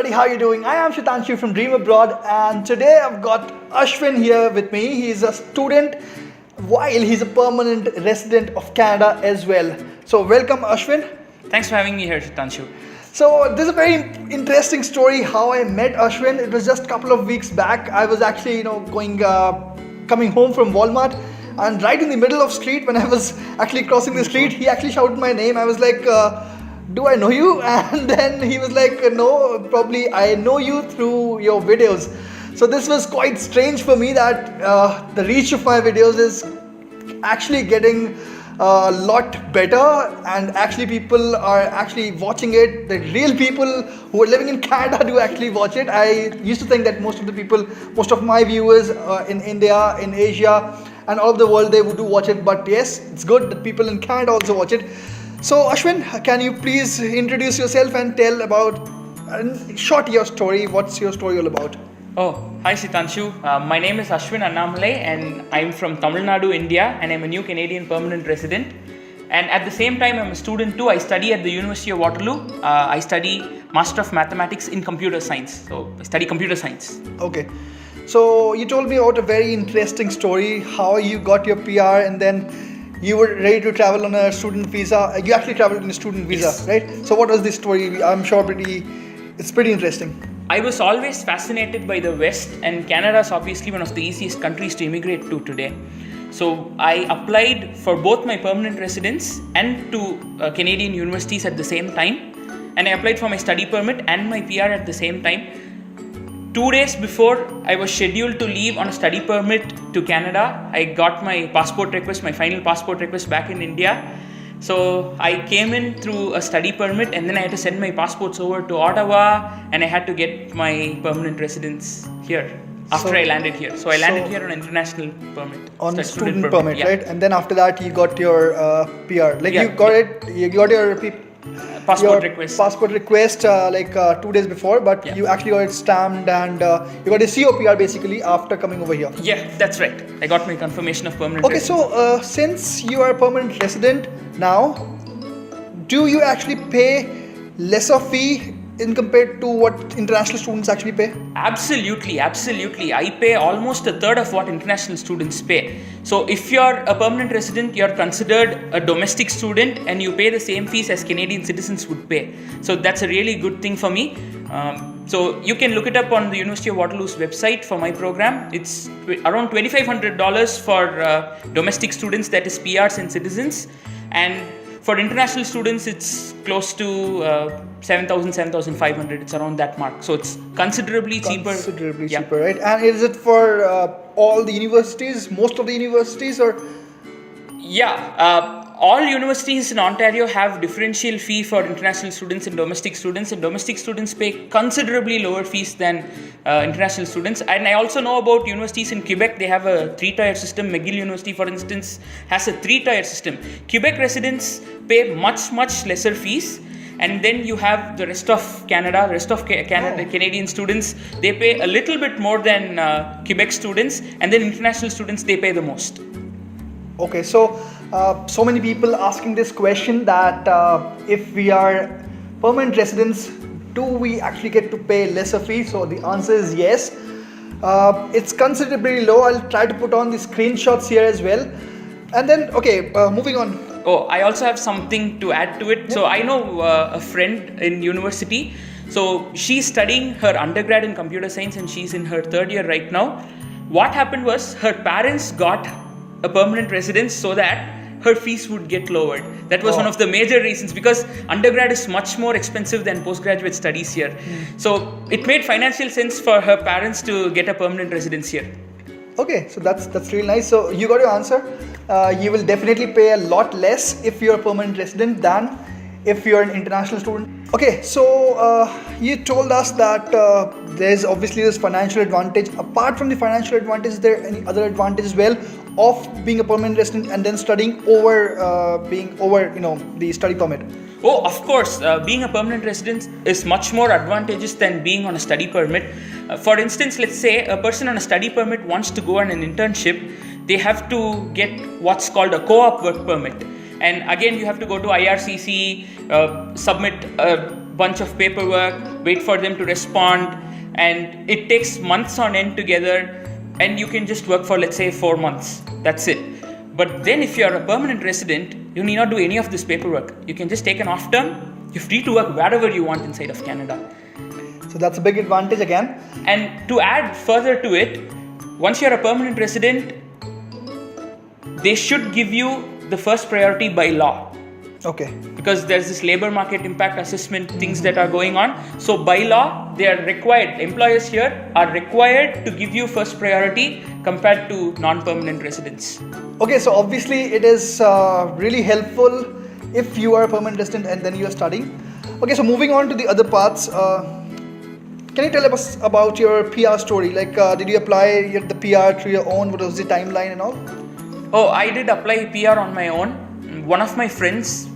everybody, how are you doing? I am Shitanshu from Dream Abroad, and today I've got Ashwin here with me. He's a student while he's a permanent resident of Canada as well. So welcome, Ashwin. Thanks for having me here, Shitanshu. So this is a very interesting story how I met Ashwin. It was just a couple of weeks back. I was actually, coming home from Walmart, and right in the middle of street when I was actually crossing the street, he actually shouted my name. I was like, do I know you? And then he was like, no, probably I know you through your videos. So this was quite strange for me that the reach of my videos is actually getting a lot better, and actually people are actually watching it. The real people who are living in Canada do actually watch it. I used to think that most of my viewers in India, in Asia, and all of the world, they would do watch it. But yes, it's good that people in Canada also watch it. So Ashwin, can you please introduce yourself and tell about, short, your story? What's your story all about? Oh, hi Shitanshu. My name is Ashwin Annamalai and I'm from Tamil Nadu, India, and I'm a new Canadian permanent resident. And at the same time, I'm a student too. I study at the University of Waterloo. I study Master of Mathematics in Computer Science. So I study Computer Science. Okay. So you told me about a very interesting story, how you got your PR and then you were ready to travel on a student visa. You actually traveled on a student visa, Yes. right? So what was the story? I'm sure it's pretty interesting. I was always fascinated by the West, and Canada is obviously one of the easiest countries to immigrate to today. So I applied for both my permanent residence and to Canadian universities at the same time. And I applied for my study permit and my PR at the same time. 2 days before I was scheduled to leave on a study permit to Canada, I got my passport request, my final passport request back in India. So I came in through a study permit, and then I had to send my passports over to Ottawa, and I had to get my permanent residence here after I landed here. So I landed here on an international permit. On a student student permit, yeah. right? And then after that, you got your PR. Like Yeah, you got it, you got your Passport your request. passport request 2 days before, but Yeah. you actually got it stamped and you got a COPR basically after coming over here. Yeah, that's right. I got my confirmation of permanent Okay, residence. so since you are a permanent resident now, do you actually pay lesser fee in compared to what international students actually pay? Absolutely. I pay almost a third of what international students pay. So if you're a permanent resident, you're considered a domestic student and you pay the same fees as Canadian citizens would pay. So that's a really good thing for me. So you can look it up on the University of Waterloo's website for my program. It's around $2,500 for domestic students, that is PRs and citizens. And for international students, it's close to 7,000, 7,500. It's around that mark. So it's considerably cheaper. Considerably Yeah. cheaper, right? And is it for all the universities, most of the universities, or? Yeah, all universities in Ontario have differential fee for international students and domestic students pay considerably lower fees than international students. And I also know about universities in Quebec. They have a 3-tier system. McGill University, for instance, has a 3-tier system. Quebec residents pay much lesser fees. And then you have the rest of Canada, Canadian students, they pay a little bit more than Quebec students, and then international students, they pay the most. Okay, so so many people asking this question that if we are permanent residents, do we actually get to pay lesser fee? So the answer is yes. It's considerably low. I'll try to put on the screenshots here as well. And then, okay, moving on. Oh, I also have something to add to it. Yeah. So I know a friend in university. So she's studying her undergrad in computer science and she's in her 3rd year right now. What happened was her parents got a permanent residence so that her fees would get lowered. That was one of the major reasons, because undergrad is much more expensive than postgraduate studies here. So it made financial sense for her parents to get a permanent residence here. Okay, so that's really nice. So you got your answer. You will definitely pay a lot less if you're a permanent resident than if you're an international student. Okay, so you told us that there's obviously this financial advantage. Apart from the financial advantage, is there any other advantage as well of being a permanent resident and then studying over the study permit? Oh, of course, being a permanent resident is much more advantageous than being on a study permit. For instance, let's say a person on a study permit wants to go on an internship, they have to get what's called a co-op work permit. And again, you have to go to IRCC, submit a bunch of paperwork, wait for them to respond, and it takes months on end together, and you can just work for, let's say, 4 months. That's it. But then if you're a permanent resident, you need not do any of this paperwork. You can just take an off term. You're free to work wherever you want inside of Canada. So that's a big advantage again. And to add further to it, once you're a permanent resident, they should give you the first priority by law. Okay. Because there's this labor market impact assessment things that are going on. So by law, they are required, employers here are required to give you first priority compared to non-permanent residents. Okay, so obviously it is really helpful if you are a permanent resident and then you are studying. Okay, so moving on to the other parts. Can you tell us about your PR story? Like, did you apply the PR through your own? What was the timeline and all? Oh, I did apply PR on my own. One of my friends,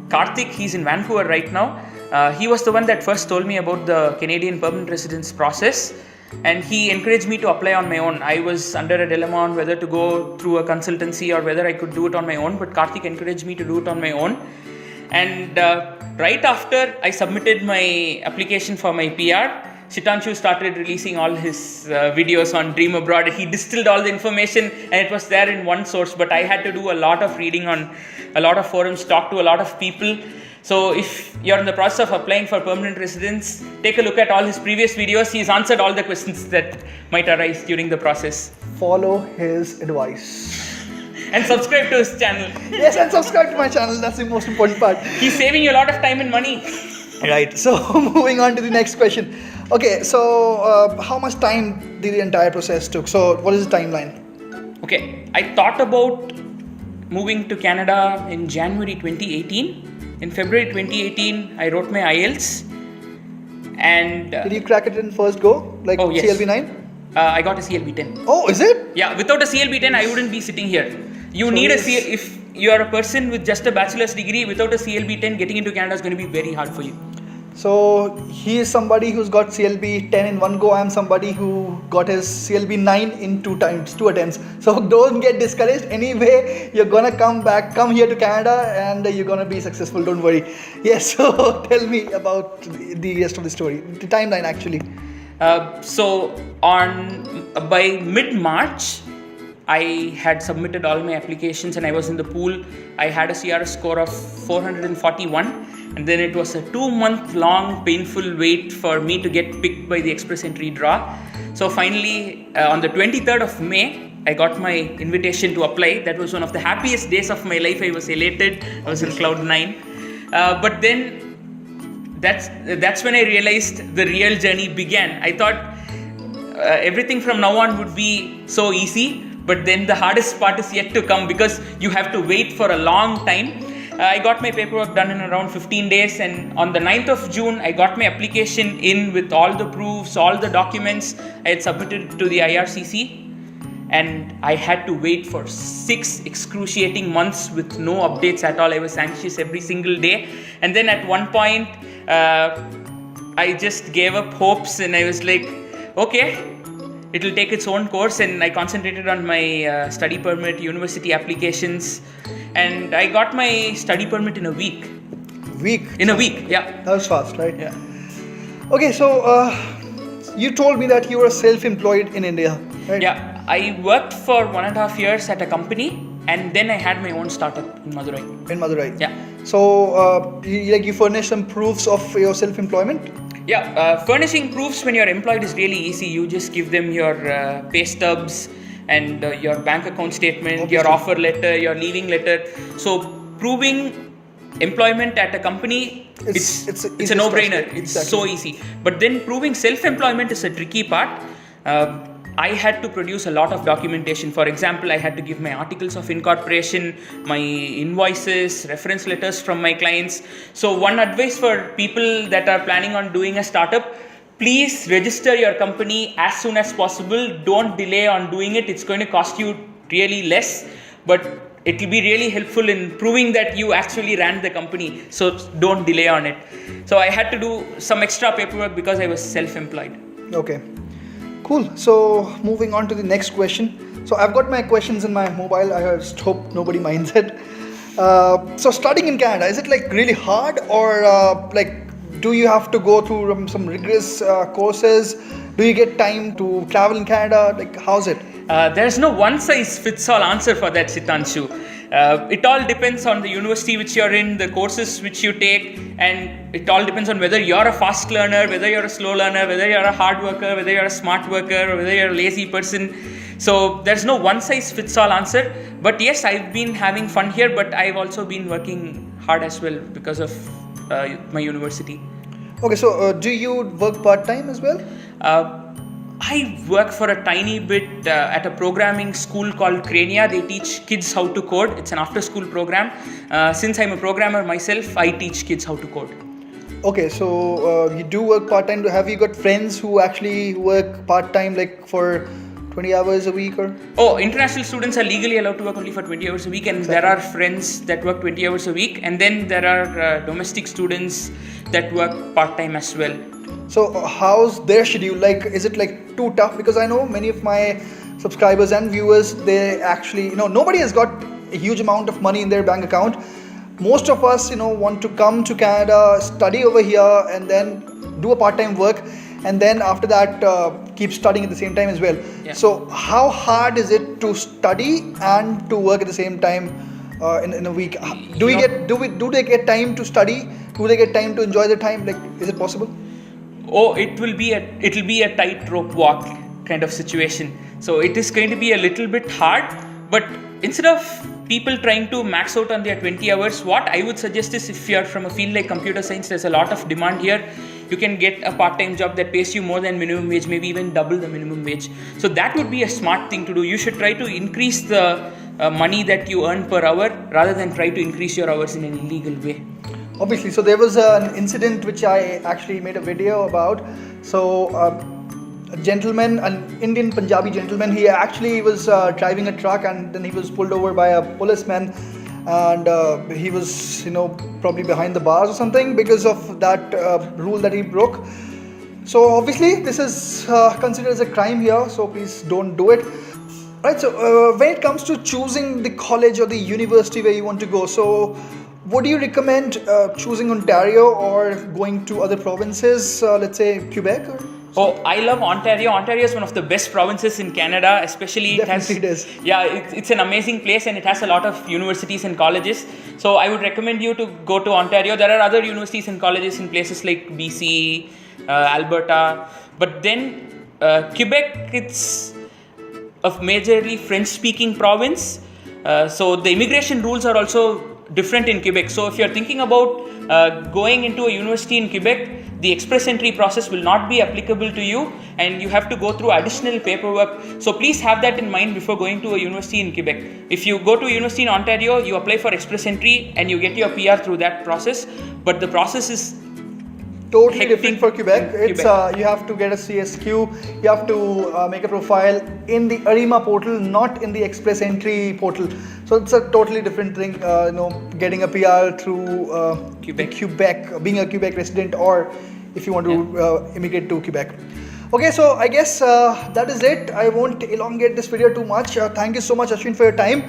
Karthik, he's in Vancouver right now. He was the one that first told me about the Canadian permanent residence process, and he encouraged me to apply on my own. I was under a dilemma on whether to go through a consultancy or whether I could do it on my own, but Karthik encouraged me to do it on my own. And right after I submitted my application for my PR, Shitanshu started releasing all his videos on Dream Abroad. He distilled all the information and it was there in one source, but I had to do a lot of reading on a lot of forums, talk to a lot of people. So if you're in the process of applying for permanent residence, take a look at all his previous videos. He's answered all the questions that might arise during the process. Follow his advice. And subscribe to his channel. Yes, and subscribe to my channel. That's the most important part. He's saving you a lot of time and money. Right. So moving on to the next question. Okay, so how much time did the entire process took? So what is the timeline? Okay, I thought about moving to Canada in January 2018. In February 2018, I wrote my IELTS. And did you crack it in first go? Like oh, yes. CLB 9? I got a CLB 10. Oh, is it? Yeah, without a CLB 10, I wouldn't be sitting here. You need a CLB. If you are a person with just a bachelor's degree, without a CLB 10, getting into Canada is going to be very hard for you. So he is somebody who's got CLB 10 in one go. I am somebody who got his CLB 9 in two attempts. So don't get discouraged. Anyway, you're gonna come here to Canada, and you're gonna be successful. Don't worry. Yes. So tell me about the rest of the story, the timeline actually. So by mid-March, I had submitted all my applications and I was in the pool. I had a CRS score of 441. And then it was a 2-month long painful wait for me to get picked by the express entry draw. So finally, on the 23rd of May, I got my invitation to apply. That was one of the happiest days of my life. I was elated. I was in cloud 9. But then that's when I realized the real journey began. I thought everything from now on would be so easy. But then the hardest part is yet to come because you have to wait for a long time. I got my paperwork done in around 15 days, and on the 9th of June, I got my application in with all the proofs, all the documents I had submitted to the IRCC, and I had to wait for 6 excruciating months with no updates at all. I was anxious every single day, and then at one point, I just gave up hopes, and I was like, okay, it will take its own course, and I concentrated on my study permit, university applications, and I got my study permit in a week. In a week, yeah. That was fast, right? Yeah. Okay, so you told me that you were self-employed in India, right? Yeah, I worked for 1.5 years at a company, and then I had my own startup in Madurai. In Madurai. Yeah. So, you furnish some proofs of your self-employment? Yeah, furnishing proofs when you're employed is really easy. You just give them your pay stubs and your bank account statement, obviously, your offer letter, your leaving letter. So proving employment at a company, it's a no-brainer. It's so easy. But then proving self-employment is a tricky part. I had to produce a lot of documentation. For example, I had to give my articles of incorporation, my invoices, reference letters from my clients. So one advice for people that are planning on doing a startup, please register your company as soon as possible. Don't delay on doing it. It's going to cost you really less, but it will be really helpful in proving that you actually ran the company. So don't delay on it. So I had to do some extra paperwork because I was self-employed. Okay. Cool. So moving on to the next question. So I've got my questions in my mobile. I just hope nobody minds it. So studying in Canada, is it like really hard or like do you have to go through some rigorous courses? Do you get time to travel in Canada? Like, how's it? There's no one size fits all answer for that, Sitanshu. It all depends on the university which you're in, the courses which you take, and it all depends on whether you're a fast learner, whether you're a slow learner, whether you're a hard worker, whether you're a smart worker, or whether you're a lazy person. So there's no one size fits all answer. But yes, I've been having fun here, but I've also been working hard as well because of my university. Okay, so do you work part-time as well? I work for a tiny bit at a programming school called Crania. They teach kids how to code. It's an after-school program. Since I'm a programmer myself, I teach kids how to code. Okay, so you do work part-time. Have you got friends who actually work part-time, like for 20 hours a week or? Oh, international students are legally allowed to work only for 20 hours a week, and there are friends that work 20 hours a week, and then there are domestic students that work part-time as well. So how's their schedule? Like, is it like too tough? Because I know many of my subscribers and viewers, they actually, nobody has got a huge amount of money in their bank account. Most of us, want to come to Canada, study over here, and then do a part-time work, and then after that keep studying at the same time as well. Yeah. So how hard is it to study and to work at the same time in a week? Do they get time to study? Do they get time to enjoy their time? Like, is it possible? Oh, it'll be a tightrope walk kind of situation. So it is going to be a little bit hard, but instead of people trying to max out on their 20 hours, what I would suggest is, if you're from a field like computer science, there's a lot of demand here. You can get a part-time job that pays you more than minimum wage, maybe even double the minimum wage. So that would be a smart thing to do. You should try to increase the money that you earn per hour rather than try to increase your hours in an illegal way. Obviously, so there was an incident which I actually made a video about. So a gentleman, an Indian Punjabi gentleman, he actually was driving a truck, and then he was pulled over by a policeman, and he was probably behind the bars or something because of that rule that he broke. So obviously this is considered as a crime here, so please don't do it. Right, so when it comes to choosing the college or the university where you want to go, so would you recommend choosing Ontario or going to other provinces, let's say Quebec? Oh, I love Ontario. Ontario is one of the best provinces in Canada, especially Definitely it is. Yeah, it's an amazing place, and it has a lot of universities and colleges. So I would recommend you to go to Ontario. There are other universities and colleges in places like BC, Alberta, but then Quebec, it's a majorly French-speaking province. So the immigration rules are also different in Quebec. So if you're thinking about going into a university in Quebec, the express entry process will not be applicable to you, and you have to go through additional paperwork. So please have that in mind before going to a university in Quebec. If you go to a university in Ontario, you apply for express entry and you get your PR through that process, but the process is totally hectic different for Quebec. It's you have to get a CSQ, you have to make a profile in the Arima portal, not in the express entry portal. So it's a totally different thing, getting a PR through Quebec, being a Quebec resident, or if you want to immigrate to Quebec. Okay, so I guess that is it. I won't elongate this video too much. Thank you so much, Ashwin, for your time.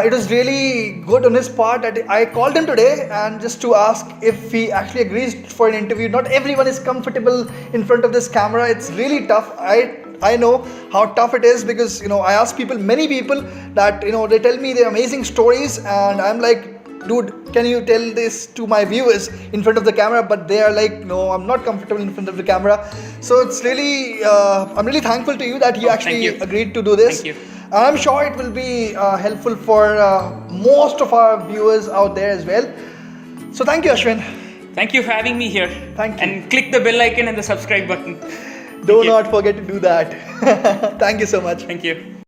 It was really good on his part. I called him today and just to ask if he actually agrees for an interview. Not everyone is comfortable in front of this camera. It's really tough. I know how tough it is because I ask many people that they tell me their amazing stories, and I'm like, dude, can you tell this to my viewers in front of the camera? But they are like, no, I'm not comfortable in front of the camera. So it's really, I'm really thankful to you that you actually agreed to do this. Thank you. I'm sure it will be helpful for most of our viewers out there as well. So thank you, Ashwin. Thank you for having me here. Thank you. And click the bell icon and the subscribe button. Do not forget to do that. Thank you so much. Thank you.